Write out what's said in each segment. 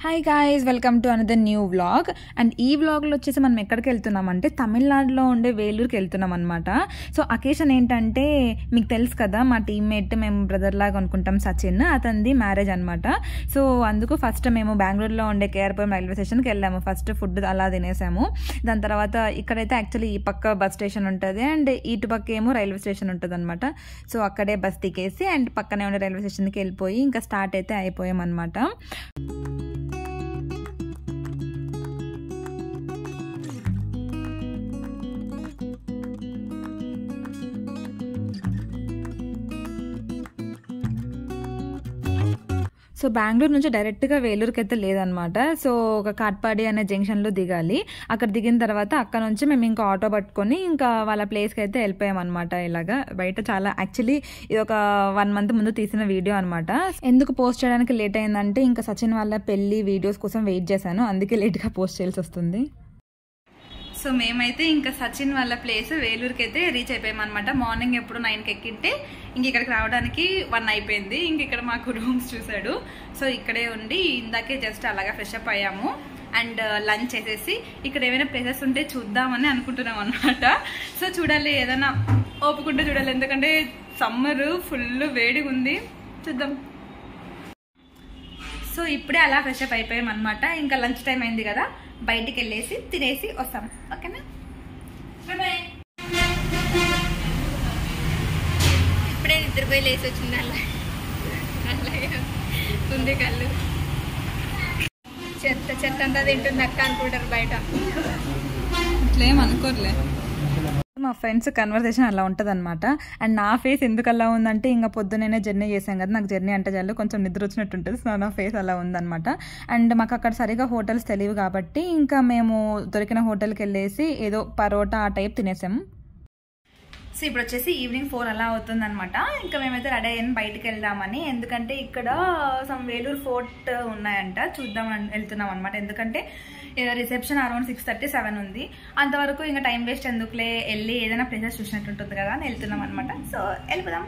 Hi guys, welcome to another new vlog. And ఈ వ్లాగ్లో వచ్చేసి మనం ఎక్కడికి వెళ్తున్నామంటే తమిళనాడులో ఉండే వేలూరుకి వెళ్తున్నాం అనమాట. సో అకేషన్ ఏంటంటే మీకు తెలుసు కదా, మా టీమ్మేట్ మేము బ్రదర్ లాగా అనుకుంటాం సచిన్, అతనిది మ్యారేజ్ అనమాట. సో అందుకు ఫస్ట్ మేము బెంగళూరులో ఉండే కేఆర్పురం రైల్వే స్టేషన్కి వెళ్ళాము. ఫస్ట్ ఫుడ్ అలా తినేసాము. దాని తర్వాత ఇక్కడైతే యాక్చువల్లీ ఈ పక్క బస్ స్టేషన్ ఉంటుంది అండ్ ఇటు పక్క ఏమో రైల్వే స్టేషన్ ఉంటుంది అనమాట. సో అక్కడే బస్ దిగేసి అండ్ పక్కనే ఉండే రైల్వే స్టేషన్కి వెళ్ళిపోయి ఇంకా స్టార్ట్ అయితే అయిపోయాం అనమాట. సో బెంగళూరు నుంచి డైరెక్ట్గా వేలూరుకి అయితే లేదనమాట. సో ఒక కాట్పాడి అనే జంక్షన్లో దిగాలి. అక్కడ దిగిన తర్వాత అక్కడ నుంచి మేము ఇంకా ఆటో పట్టుకొని ఇంకా వాళ్ళ ప్లేస్కి అయితే వెళ్ళిపోయాం అనమాట. ఇలాగా బయట చాలా యాక్చువల్లీ ఇది ఒక 1 month ముందు తీసిన వీడియో అనమాట. ఎందుకు పోస్ట్ చేయడానికి లేట్ అయిందంటే ఇంకా సచిన్ వాళ్ళ పెళ్లి వీడియోస్ కోసం వెయిట్ చేశాను, అందుకే లేట్గా పోస్ట్ చేయాల్సి వస్తుంది. సో మేమైతే ఇంకా సచిన్ వాళ్ళ ప్లేస్ వేలూరుకి అయితే రీచ్ అయిపోయామన్నమాట. మార్నింగ్ ఎప్పుడు 9కి ఎక్కింటే ఇంక ఇక్కడికి రావడానికి 1 అయిపోయింది. ఇంక ఇక్కడ మాకు రూమ్స్ చూసాడు. సో ఇక్కడే ఉండి ఇందాకే జస్ట్ అలాగా ఫ్రెష్ అప్ అయ్యాము అండ్ లంచ్ చేసేసి ఇక్కడ ఏమైనా ప్లేసెస్ ఉంటే చూద్దామని అనుకుంటున్నాం అనమాట. సో చూడాలి, ఏదైనా ఓపుకుంటే చూడాలి, ఎందుకంటే సమ్మర్ ఫుల్ వేడిగా ఉంది. చూద్దాం. సో ఇప్పుడే అలా ఫ్రెష్ అప్ అయిపోయాం అనమాట. ఇంకా లంచ్ టైం అయింది కదా, బయటికి వెళ్ళేసి తినేసి వస్తాం. ఓకేనా, బాయ్. ఇప్పుడే నిద్రపోయి లేసి వచ్చింది. అలాగే ఉంది కళ్ళు. చెత్త అంతా తింటుంది అక్క అనుకుంటారు బయట. ఇట్లేం అనుకోర్లే. మా ఫ్రెండ్స్ కన్వర్సేషన్ అలా ఉంటుంది అనమాట. అండ్ నా ఫేస్ ఎందుకు అలా ఉందంటే ఇంకా పొద్దునైనా జర్నీ చేసాం కదా, నాకు జర్నీ అంటే చాలు కొంచెం నిద్ర వచ్చినట్టు ఉంటుంది. సో నా ఫేస్ అలా ఉందనమాట. అండ్ మాకు అక్కడ సరిగా హోటల్స్ తెలియవు కాబట్టి ఇంకా మేము దొరికిన హోటల్కి వెళ్ళేసి ఏదో పరోటా ఆ టైప్ తినేసాం. సో ఇప్పుడు వచ్చేసి ఈవినింగ్ 4 అలా అవుతుంది అనమాట. ఇంకా మేమైతే రెడీ అయ్యాను బయటకు వెళ్దామని, ఎందుకంటే ఇక్కడ సమ్ వేలూరు ఫోర్ట్ ఉన్నాయంట, చూద్దామని వెళ్తున్నాం అనమాట. ఎందుకంటే రిసెప్షన్ అరౌండ్ 6:30-7 ఉంది. అంతవరకు ఇంకా టైం వేస్ట్ ఎందుకులే, వెళ్ళి ఏదైనా ప్లేసెస్ చూసినట్టు ఉంటుంది కదా అని వెళ్తున్నాం అనమాట. సో వెళ్ళిపోదాం.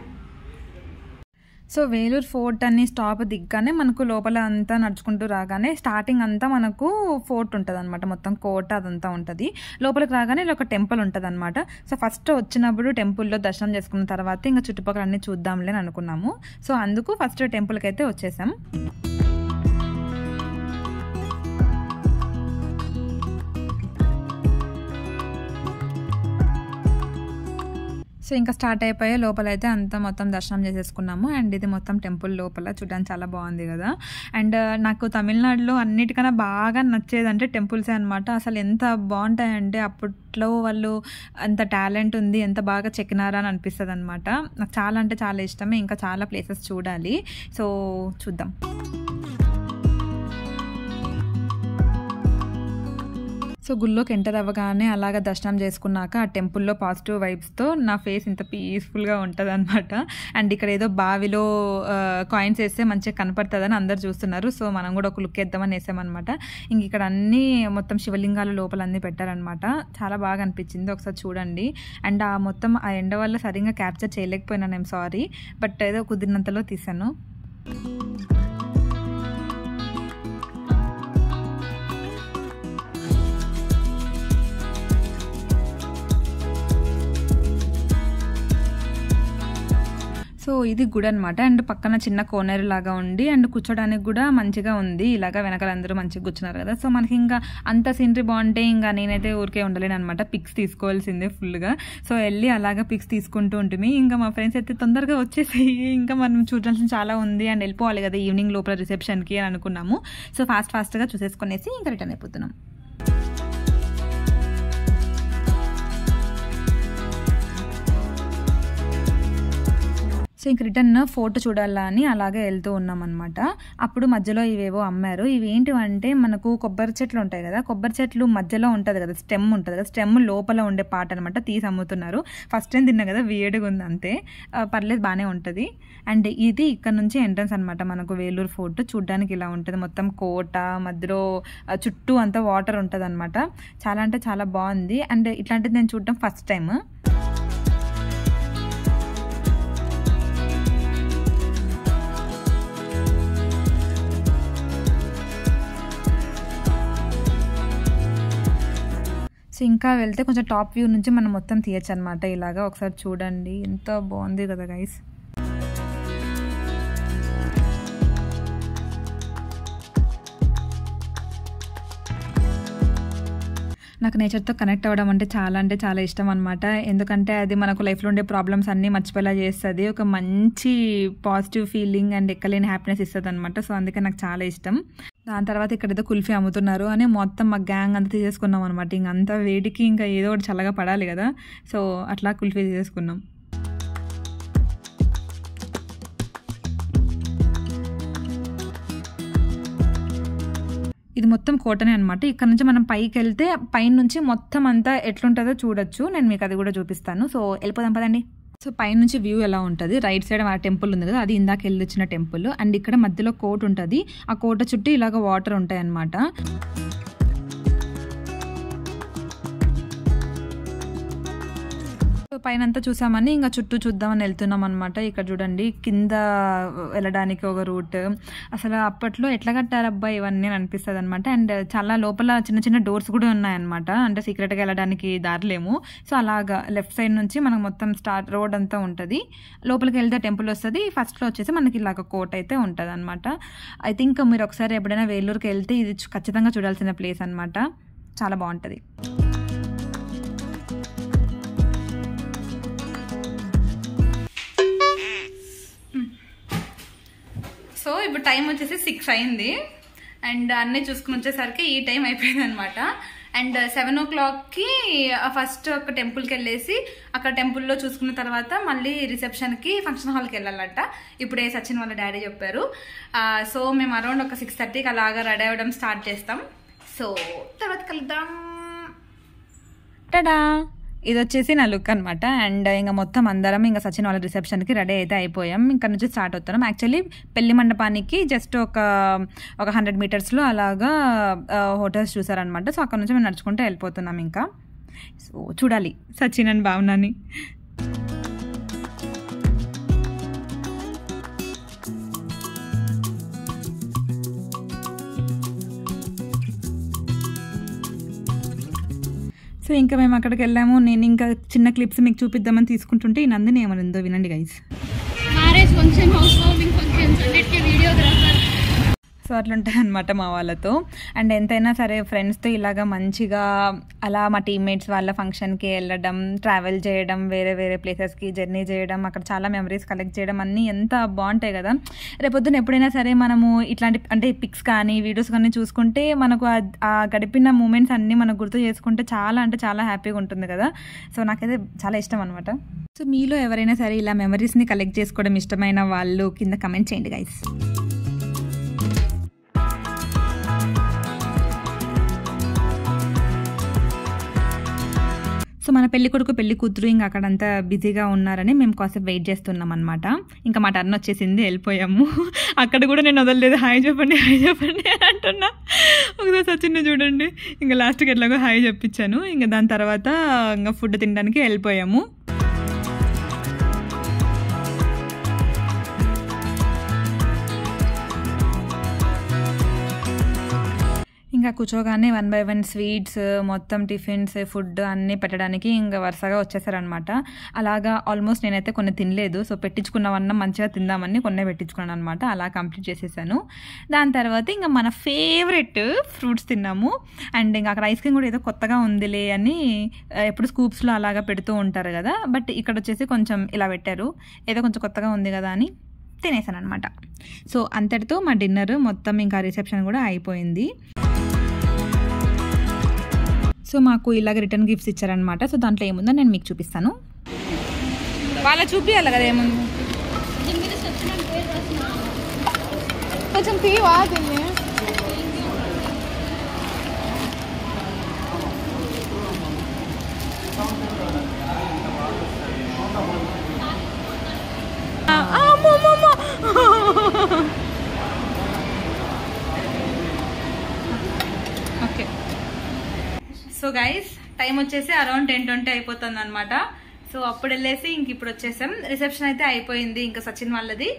సో వేలూరు ఫోర్ట్ అని స్టాప్ దిగ్గానే మనకు లోపల అంతా నడుచుకుంటూ రాగానే స్టార్టింగ్ అంతా మనకు ఫోర్ట్ ఉంటుంది అనమాట. మొత్తం కోట అదంతా ఉంటుంది. లోపలికి రాగానే ఒక టెంపుల్ ఉంటుంది అనమాట. సో ఫస్ట్ వచ్చినప్పుడు టెంపుల్లో దర్శనం చేసుకున్న తర్వాత ఇంకా చుట్టుపక్కల అన్ని చూద్దాంలే అని అనుకున్నాము. సో అందుకు ఫస్ట్ టెంపుల్కి అయితే వచ్చేసాం. సో ఇంకా స్టార్ట్ అయిపోయే లోపల అయితే అంతా మొత్తం దర్శనం చేసేసుకున్నాము. అండ్ ఇది మొత్తం టెంపుల్ లోపల చూడడానికి చాలా బాగుంది కదా. అండ్ నాకు తమిళనాడులో అన్నిటికన్నా బాగా నచ్చేది అంటే టెంపుల్సే అనమాట. అసలు ఎంత బాగుంటాయంటే అప్పట్లో వాళ్ళు అంత టాలెంట్ ఉంది, ఎంత బాగా చెక్కినారా అని అనిపిస్తుంది అనమాట. నాకు చాలా అంటే చాలా ఇష్టమే. ఇంకా చాలా ప్లేసెస్ చూడాలి. సో చూద్దాం. సో గుళ్ళోకి ఎంటర్ అవ్వగానే అలాగ దర్శనం చేసుకున్నాక ఆ టెంపుల్లో పాజిటివ్ వైబ్స్తో నా ఫేస్ ఇంత పీస్ఫుల్గా ఉంటుంది అనమాట. అండ్ ఇక్కడ ఏదో బావిలో కాయిన్స్ వేస్తే మంచిగా కనపడుతుందని అందరు చూస్తున్నారు. సో మనం కూడా ఒక లుక్ వేద్దామని వేసామన్నమాట. ఇంక ఇక్కడ అన్నీ మొత్తం శివలింగాలు లోపల అన్నీ పెట్టారనమాట. చాలా బాగా అనిపించింది, ఒకసారి చూడండి. అండ్ ఆ మొత్తం ఆ ఎండ వల్ల సరిగ్గా క్యాప్చర్ చేయలేకపోయినాను, ఐమ్ సారీ. బట్ ఏదో కుదిరినంతలో తీసాను. సో ఇది గుడి అనమాట. అండ్ పక్కన చిన్న కోనేరు లాగా ఉండి అండ్ కూర్చోడానికి కూడా మంచిగా ఉంది. ఇలాగా వెనకాల అందరూ మంచిగా కూర్చున్నారు కదా. సో మనకి ఇంకా అంత సీనరీ బాగుంటే ఇంకా నేనైతే ఊరికే ఉండలేను అనమాట, పిక్స్ తీసుకోవాల్సిందే ఫుల్గా. సో వెళ్ళి అలాగా పిక్స్ తీసుకుంటూ ఉంటుంది. ఇంకా మా ఫ్రెండ్స్ అయితే తొందరగా వచ్చేసి ఇంకా మనం చూడాల్సిన చాలా ఉంది అండ్ వెళ్ళిపోవాలి కదా ఈవినింగ్ లోపల రిసెప్షన్కి అని అనుకున్నాము. సో ఫాస్ట్గా చూసేసుకునేసి ఇంకా రిటర్న్ అయిపోతున్నాం. సో ఇంక రిటర్న్ ఫోటో చూడాలా అని అలాగే వెళ్తూ ఉన్నాం అనమాట. అప్పుడు మధ్యలో ఇవేవో అమ్మారు. ఇవి ఏంటివంటే మనకు కొబ్బరి చెట్లు ఉంటాయి కదా, కొబ్బరి చెట్లు మధ్యలో ఉంటుంది కదా, స్టెమ్ ఉంటుంది కదా, స్టెమ్ లోపల ఉండే పార్ట్ అనమాట తీసి అమ్ముతున్నారు. ఫస్ట్ టైం తిన్నా కదా, వేడిగా ఉంది అంతే, పర్లేదు బాగానే ఉంటుంది. అండ్ ఇది ఇక్కడ నుంచి ఎంట్రన్స్ అనమాట. మనకు వేలూరు ఫోర్ట్ చూడడానికి ఇలా ఉంటుంది. మొత్తం కోట మధ్యలో చుట్టూ అంతా వాటర్ ఉంటుంది అనమాట. చాలా అంటే చాలా బాగుంది. అండ్ ఇట్లాంటిది నేను చూడటం ఫస్ట్ టైం. సో ఇంకా వెళ్తే కొంచెం టాప్ వ్యూ నుంచి మనం మొత్తం తీయచ్చు అనమాట. ఇలాగా ఒకసారి చూడండి, ఎంత బాగుంది కదా గైస్. నాకు నేచర్తో కనెక్ట్ అవ్వడం అంటే చాలా ఇష్టం అనమాట. ఎందుకంటే అది మనకు లైఫ్లో ఉండే ప్రాబ్లమ్స్ అన్నీ మర్చిపోయేలా చేస్తుంది. ఒక మంచి పాజిటివ్ ఫీలింగ్ అండ్ ఎక్కలేని హ్యాపీనెస్ ఇస్తుంది అనమాట. సో అందుకే నాకు చాలా ఇష్టం. దాని తర్వాత ఇక్కడ ఏదో కుల్ఫీ అమ్ముతున్నారు అని మొత్తం మా గ్యాంగ్ అంతా తీసేసుకున్నాం అనమాట. ఇంకంతా వేడికి ఇంకా ఏదో ఒకటి చల్లగా పడాలి కదా, సో అట్లా కుల్ఫీ తీసేసుకున్నాం. ఇది మొత్తం కోటనే అనమాట. ఇక్కడ నుంచి మనం పైకి వెళ్తే పైన నుంచి మొత్తం అంతా ఎట్లుంటుందో చూడొచ్చు. నేను మీకు అది కూడా చూపిస్తాను. సో వెళ్ళిపోదాం పదండి. సో పైన నుంచి వ్యూ ఎలా ఉంటుంది, రైట్ సైడ్ ఆ టెంపుల్ ఉంది కదా, అది ఇందాక వెళ్ళొచ్చిన టెంపుల్. అండ్ ఇక్కడ మధ్యలో కోట ఉంటుంది. ఆ కోట చుట్టూ ఇలాగ వాటర్ ఉంటాయి అన్నమాట. పైన అంతా చూసామని ఇంకా చుట్టూ చూద్దామని వెళ్తున్నాం అనమాట. ఇక్కడ చూడండి కింద వెళ్ళడానికి ఒక రూట్. అసలు అప్పట్లో ఎట్లా కట్టారబ్బా ఇవన్నీ అనిపిస్తుంది అనమాట. అండ్ చాలా లోపల చిన్న చిన్న డోర్స్ కూడా ఉన్నాయన్నమాట. అంటే సీక్రెట్గా వెళ్ళడానికి దారిలేము. సో అలాగా లెఫ్ట్ సైడ్ నుంచి మనకు మొత్తం రోడ్ అంతా ఉంటుంది. లోపలికి వెళ్తే టెంపుల్ వస్తుంది. ఫస్ట్లో వచ్చేసి మనకి ఇలాగ కోట అయితే ఉంటుంది అనమాట. ఐ థింక్ మీరు ఒకసారి ఎప్పుడైనా వేలూరుకి వెళ్తే ఇది ఖచ్చితంగా చూడాల్సిన ప్లేస్ అనమాట. చాలా బాగుంటుంది. సో ఇప్పుడు టైం వచ్చేసి 6 అయింది. అండ్ అన్నీ చూసుకుని వచ్చేసరికి ఈ టైం అయిపోయింది అనమాట. అండ్ 7 o'clockకి ఫస్ట్ ఒక టెంపుల్కి వెళ్ళేసి అక్కడ టెంపుల్లో చూసుకున్న తర్వాత మళ్ళీ రిసెప్షన్కి ఫంక్షన్ హాల్కి వెళ్ళాలట. ఇప్పుడే సచిన్ వాళ్ళ డాడీ చెప్పారు. సో మేము అరౌండ్ ఒక 6:30కి అలాగా రెడీ అవ్వడం స్టార్ట్ చేస్తాం. సో తర్వాత కలుద్దాం. టడా, ఇది వచ్చేసి నా లుక్ అనమాట. అండ్ ఇంకా మొత్తం అందరం ఇంకా సచిన్ వాళ్ళ రిసెప్షన్కి రెడీ అయితే అయిపోయాం. ఇక్కడ నుంచి స్టార్ట్ అవుతున్నాం. యాక్చువల్లీ పెళ్లి మండపానికి జస్ట్ ఒక 100 meters అలాగా హోటల్స్ చూసారనమాట. సో అక్కడ నుంచి మేము నడుచుకుంటూ వెళ్ళిపోతున్నాం ఇంకా. సో చూడాలి సచిన్ అండ్ భావనాని. సో ఇంకా మేము అక్కడికి వెళ్ళాము. నేను ఇంకా చిన్న క్లిప్స్ మీకు చూపిద్దామని తీసుకుంటుంటే ఈ నందిని ఏమనుందో వినండి guys. Marriage function, house warming functions అన్నిటికీ వీడియోగ్రాఫర్. సో అట్లుంటాయి అనమాట మా వాళ్ళతో. అండ్ ఎంతైనా సరే ఫ్రెండ్స్తో ఇలాగా మంచిగా అలా మా టీమ్మేట్స్ వాళ్ళ ఫంక్షన్కి వెళ్ళడం, ట్రావెల్ చేయడం, వేరే వేరే ప్లేసెస్కి జర్నీ చేయడం, అక్కడ చాలా మెమరీస్ కలెక్ట్ చేయడం అన్నీ ఎంత బాగుంటాయి కదా. రేపొద్దున ఎప్పుడైనా సరే మనము ఇట్లాంటి అంటే పిక్స్ కానీ వీడియోస్ కానీ చూసుకుంటే మనకు ఆ గడిపిన మూమెంట్స్ అన్నీ మనకు గుర్తు చేసుకుంటే చాలా అంటే చాలా హ్యాపీగా ఉంటుంది కదా. సో నాకైతే చాలా ఇష్టం అనమాట. సో మీలో ఎవరైనా సరే ఇలా మెమరీస్ని కలెక్ట్ చేసుకోవడం ఇష్టమైన వాళ్ళు కింద కమెంట్ చేయండి గైస్. సో మన పెళ్లి కొడుకు పెళ్లి కూతురు ఇంకా అక్కడంతా బిజీగా ఉన్నారని మేము కాసేపు వెయిట్ చేస్తున్నాం అనమాట. ఇంకా మా టర్న్ వచ్చేసింది, వెళ్ళిపోయాము. అక్కడ కూడా నేను వదలలేదు, హాయ్ చెప్పండి అంటున్నా. ఒకసారి సచిన్ని చూడండి, ఇంకా లాస్ట్కి ఎట్లాగో హాయ్ చెప్పించాను. ఇంకా దాని తర్వాత ఇంకా ఫుడ్ తినడానికి వెళ్ళిపోయాము. ఇంకా కూర్చోగానే 1 by 1 స్వీట్స్, మొత్తం టిఫిన్స్, ఫుడ్ అన్నీ పెట్టడానికి ఇంకా వరుసగా వచ్చేసారనమాట. అలాగా ఆల్మోస్ట్ నేనైతే కొన్ని తినలేదు. సో పెట్టించుకున్నవన్నా మంచిగా తిందామని కొన్ని పెట్టించుకున్నాను అనమాట. అలా కంప్లీట్ చేసేసాను. దాని తర్వాత ఇంకా మన ఫేవరెట్ ఫ్రూట్స్ తిన్నాము. అండ్ ఇంకా అక్కడ ఐస్ క్రీమ్ కూడా ఏదో కొత్తగా ఉందిలే అని ఎప్పుడు స్కూప్స్లో అలాగా పెడుతూ ఉంటారు కదా, బట్ ఇక్కడ వచ్చేసి కొంచెం ఇలా పెట్టారు, ఏదో కొంచెం కొత్తగా ఉంది కదా అని తినేసాను అనమాట. సో అంతటితో మా డిన్నర్ మొత్తం ఇంకా రిసెప్షన్ కూడా అయిపోయింది. సో మాకు ఇలాగ రిటర్న్ గిఫ్ట్స్ ఇచ్చారనమాట. సో దాంట్లో ఏముందో నేను మీకు చూపిస్తాను. వాళ్ళ చూపించాలి కదా ఏముంది. కొంచెం తీవా దీన్ని. ఓకే. సో గైస్ టైం వచ్చేసి అరౌండ్ 10:20 అయిపోతుంది అనమాట. సో అప్పుడు వెళ్ళేసి ఇంక ఇప్పుడు వచ్చేసాం. రిసెప్షన్ అయితే అయిపోయింది. ఇంకా సచిన్ వాళ్ళది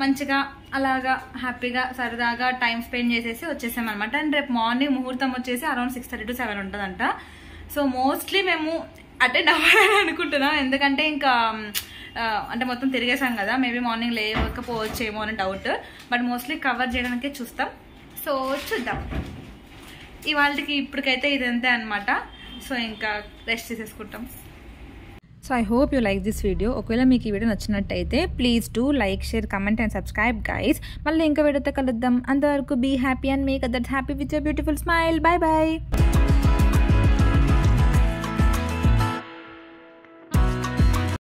మంచిగా అలాగా హ్యాపీగా సరదాగా టైం స్పెండ్ చేసేసి వచ్చేసాం అనమాట. అండ్ రేపు మార్నింగ్ ముహూర్తం వచ్చేసి అరౌండ్ 6:30 to 7 ఉంటుందంట. సో మోస్ట్లీ మేము అటెండ్ అవ్వాలని అనుకుంటున్నాం, ఎందుకంటే ఇంకా అంటే మొత్తం తిరిగేసాం కదా, మేబీ మార్నింగ్ లేవకపోవచ్చేమో అని డౌట్, బట్ మోస్ట్లీ కవర్ చేయడానికే చూస్తాం. సో చూద్దాం. ఇవాళకి ఇప్పటికైతే ఇదంతే అనమాట. సో ఇంకా రెస్ట్ తీసేసుకుంటాం. So I hope you like this video. ఒకవేళ మీకు ఈ వీడియో నచ్చినట్టయితే please do like, share, comment and subscribe guys. మళ్ళీ ఇంకా వీడియోతో కలుద్దాం. అంతవరకు be happy and make others happy with your beautiful smile. Bye bye.